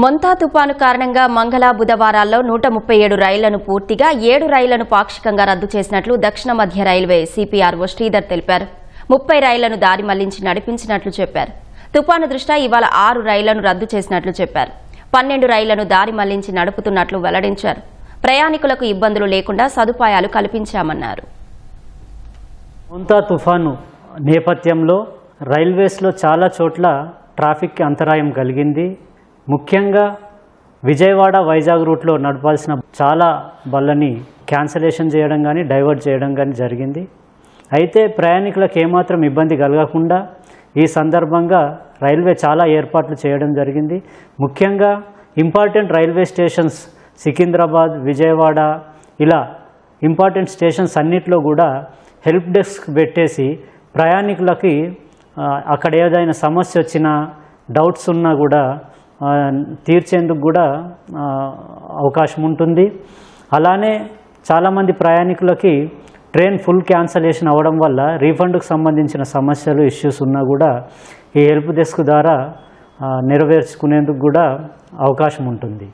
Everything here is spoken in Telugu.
మొంతా తుపాను కారణంగా మంగళ బుధవారాల్లో 137 రైళ్లను పూర్తిగా 7 రైళ్లను పాక్షికంగా రద్దు చేసినట్లు దక్షిణ మధ్య రైల్వే సిపిఆర్ఓ శ్రీధర్ తెలిపారు. 30 రైళ్లను దారి మళ్లించి నడిపించినట్లు చెప్పారు. తుపాను దృష్ట్యా ఇవాళ 6 రైళ్లను రద్దు చేసినట్లు చెప్పారు. 12 రైళ్లను దారి మళ్లించి నడుపుతున్నట్లు వెల్లడించారు. ప్రయాణికులకు ఇబ్బందులు లేకుండా సదుపాయాలు కల్పించామన్నారు. మొంతా తుఫాను నేపథ్యంలో రైల్వేస్లో చాలా చోట్ల ట్రాఫిక్కి అంతరాయం కలిగింది. ముఖ్యంగా విజయవాడ వైజాగ్ రూట్లో నడపాల్సిన చాలా బళ్ళని క్యాన్సలేషన్ చేయడం కానీ డైవర్ట్ చేయడం కానీ జరిగింది. అయితే ప్రయాణికులకు ఏమాత్రం ఇబ్బంది కలగకుండా ఈ సందర్భంగా రైల్వే చాలా ఏర్పాట్లు చేయడం జరిగింది. ముఖ్యంగా important railway stations Secunderabad, Vijayawada ఇలా ఇంపార్టెంట్ స్టేషన్స్ అన్నిట్లో కూడా హెల్ప్ డెస్క్ పెట్టేసి ప్రయాణికులకి అక్కడ ఏదైనా సమస్య వచ్చినా డౌట్స్ ఉన్నా కూడా తీర్చేందుకు కూడా అవకాశం ఉంటుంది. అలానే చాలామంది ప్రయాణికులకి ట్రైన్ ఫుల్ క్యాన్సలేషన్ అవ్వడం వల్ల రీఫండ్కు సంబంధించిన సమస్యలు ఇష్యూస్ ఉన్నా కూడా ఈ హెల్ప్ డెస్క్ ద్వారా నెరవేర్చుకునేందుకు కూడా అవకాశం ఉంటుంది.